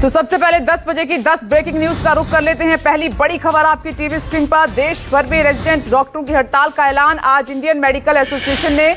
तो सबसे पहले 10 बजे की 10 ब्रेकिंग न्यूज का रुख कर लेते हैं। पहली बड़ी खबर आपकी टीवी स्क्रीन पर। देश भर में रेजिडेंट डॉक्टरों की हड़ताल का ऐलान। आज इंडियन मेडिकल एसोसिएशन ने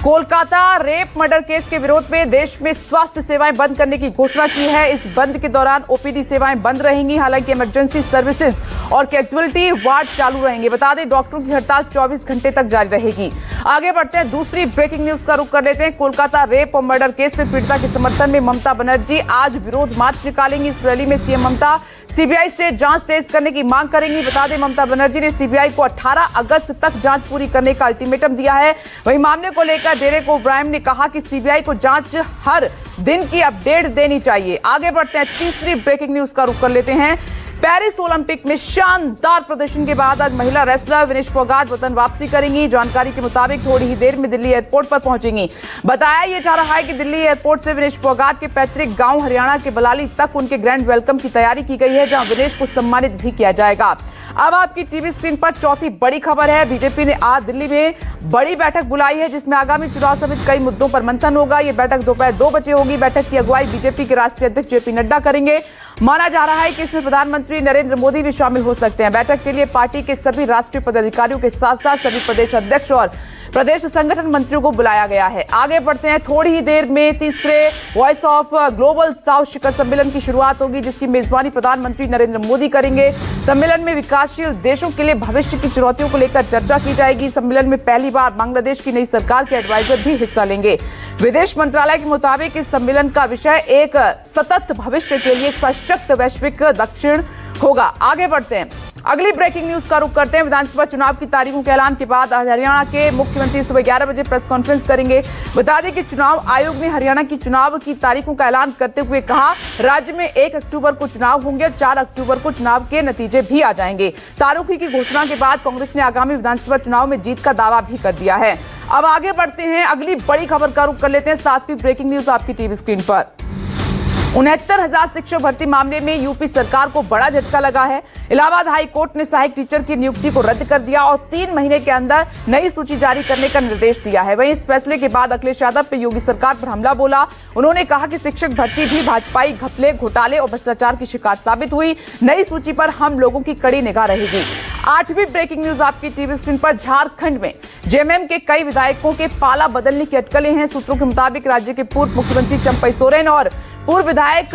कोलकाता रेप मर्डर केस के विरोध में देश में स्वास्थ्य सेवाएं बंद करने की घोषणा की है। इस बंद के दौरान ओपीडी सेवाएं बंद रहेंगी, हालांकि इमरजेंसी सर्विसेज और कैजुअलिटी वार्ड चालू रहेंगे। बता दें, डॉक्टरों की हड़ताल 24 घंटे तक जारी रहेगी। आगे बढ़ते हैं, दूसरी ब्रेकिंग न्यूज का रुख कर लेते हैं। कोलकाता रेप और मर्डर केस में पीड़िता के समर्थन में ममता बनर्जी आज विरोध मार्च निकालेंगी। इस रैली में सीएम ममता सीबीआई से जांच तेज करने की मांग करेंगी। बता दें, ममता बनर्जी ने सीबीआई को 18 अगस्त तक जांच पूरी करने का अल्टीमेटम दिया है। वहीं मामले को लेकर डेरेक ओब्रायन ने कहा कि सीबीआई को जांच हर दिन की अपडेट देनी चाहिए। आगे बढ़ते हैं, तीसरी ब्रेकिंग न्यूज का रुख कर लेते हैं। पेरिस ओलंपिक में शानदार प्रदर्शन के बाद आज महिला रेसलर विनेश फोगाट वतन वापसी करेंगी। जानकारी के मुताबिक थोड़ी ही देर में दिल्ली एयरपोर्ट पर पहुंचेंगी। बताया यह जा रहा है कि दिल्ली एयरपोर्ट से विनेश फोगाट के पैतृक गांव हरियाणा के बलाली तक उनके ग्रैंड वेलकम की तैयारी की गई है, जहां विनेश को सम्मानित भी किया जाएगा। अब आपकी टीवी स्क्रीन पर चौथी बड़ी खबर है। बीजेपी ने आज दिल्ली में बड़ी बैठक बुलाई है, जिसमें आगामी चुनाव समेत कई मुद्दों पर मंथन होगा। यह बैठक दोपहर 2 बजे होगी। बैठक की अगुवाई बीजेपी के राष्ट्रीय अध्यक्ष जेपी नड्डा करेंगे। माना जा रहा है कि इसमें प्रधानमंत्री नरेंद्र मोदी भी शामिल हो सकते हैं। बैठक के लिए पार्टी के सभी राष्ट्रीय पदाधिकारियों के साथ साथ सभी प्रदेश अध्यक्ष और प्रदेश संगठन मंत्रियों को बुलाया गया है। आगे बढ़ते हैं, थोड़ी ही देर में तीसरे वॉइस ऑफ ग्लोबल साउथ शिखर सम्मेलन की शुरुआत होगी, जिसकी मेजबानी प्रधानमंत्री नरेंद्र मोदी करेंगे। सम्मेलन में विकासशील देशों के लिए भविष्य की चुनौतियों को लेकर चर्चा की जाएगी। सम्मेलन में पहली बार बांग्लादेश की नई सरकार के एडवाइजर भी हिस्सा लेंगे। विदेश मंत्रालय के मुताबिक इस सम्मेलन का विषय एक सतत भविष्य के लिए सशक्त वैश्विक दक्षिण होगा। आगे बढ़ते हैं, अगली ब्रेकिंग न्यूज का रुख करते हैं। विधानसभा चुनाव की तारीखों के ऐलान के बाद हरियाणा के मुख्यमंत्री सुबह 11 बजे प्रेस कॉन्फ्रेंस करेंगे। बता दें कि चुनाव आयोग ने हरियाणा की चुनाव की तारीखों का ऐलान करते हुए कहा, राज्य में 1 अक्टूबर को चुनाव होंगे और 4 अक्टूबर को चुनाव के नतीजे भी आ जाएंगे। तारीखों की घोषणा के बाद कांग्रेस ने आगामी विधानसभा चुनाव में जीत का दावा भी कर दिया है। अब आगे बढ़ते हैं, अगली बड़ी खबर का रुख कर लेते हैं। 7वीं ब्रेकिंग न्यूज आपकी टीवी स्क्रीन पर। 69,000 शिक्षक भर्ती मामले में यूपी सरकार को बड़ा झटका लगा है। इलाहाबाद हाई कोर्ट ने सहायक टीचर की नियुक्ति को रद्द कर दिया और 3 महीने के अंदर नई सूची जारी करने का निर्देश दिया है। वहीं इस फैसले के बाद अखिलेश यादव ने योगी सरकार पर हमला बोला। उन्होंने कहा कि शिक्षक भर्ती भी भाजपाई घपले, घोटाले और भ्रष्टाचार की शिकार साबित हुई। नई सूची पर हम लोगों की कड़ी निगाह रहेगी। 8वीं ब्रेकिंग न्यूज आपकी टीवी स्क्रीन पर। झारखंड में जेएमएम के कई विधायकों के पाला बदलने की अटकलें हैं। सूत्रों के मुताबिक राज्य के पूर्व मुख्यमंत्री चंपई सोरेन और पूर्व विधायक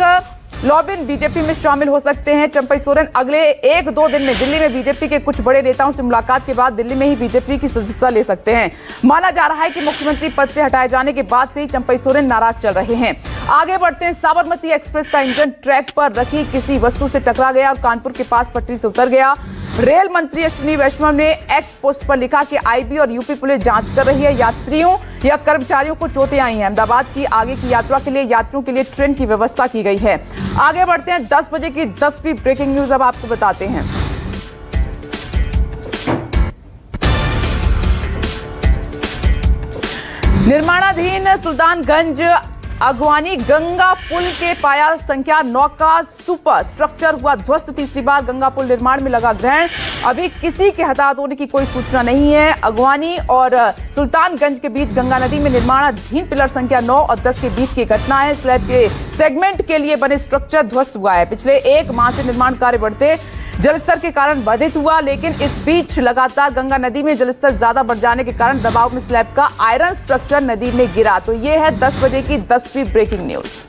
लॉबिन बीजेपी में शामिल हो सकते हैं। चंपई सोरेन अगले 1-2 दिन में दिल्ली में बीजेपी के कुछ बड़े नेताओं से मुलाकात के बाद दिल्ली में ही बीजेपी की सदस्यता ले सकते हैं। माना जा रहा है कि मुख्यमंत्री पद से हटाए जाने के बाद से ही चंपई सोरेन नाराज चल रहे हैं। आगे बढ़ते हैं, साबरमती एक्सप्रेस का इंजन ट्रैक पर रखी किसी वस्तु से टकरा गया और कानपुर के पास पटरी से उतर गया। रेल मंत्री अश्विनी वैष्णव ने एक्स पोस्ट पर लिखा कि आईबी और यूपी पुलिस जांच कर रही है। यात्रियों या कर्मचारियों को चोटें आई हैं। अहमदाबाद की आगे की यात्रा के लिए यात्रियों के लिए ट्रेन की व्यवस्था की गई है। आगे बढ़ते हैं, 10 बजे की 10वीं ब्रेकिंग न्यूज अब आपको बताते हैं। निर्माणाधीन सुल्तानगंज अगवानी गंगा पुल के पाया संख्या 9 का सुपर स्ट्रक्चर हुआ ध्वस्त। तीसरी बार गंगा पुल निर्माण में लगा ग्रहण। अभी किसी के हताहत होने की कोई सूचना नहीं है। अगवानी और सुल्तानगंज के बीच गंगा नदी में निर्माणाधीन पिलर संख्या 9 और 10 के बीच की घटना है। स्लैब के सेगमेंट के लिए बने स्ट्रक्चर ध्वस्त हुआ है। पिछले 1 माह से निर्माण कार्य बढ़ते जलस्तर के कारण बाधित हुआ, लेकिन इस बीच लगातार गंगा नदी में जलस्तर ज्यादा बढ़ जाने के कारण दबाव में स्लैब का आयरन स्ट्रक्चर नदी में गिरा। तो ये है 10 बजे की 10वीं ब्रेकिंग न्यूज।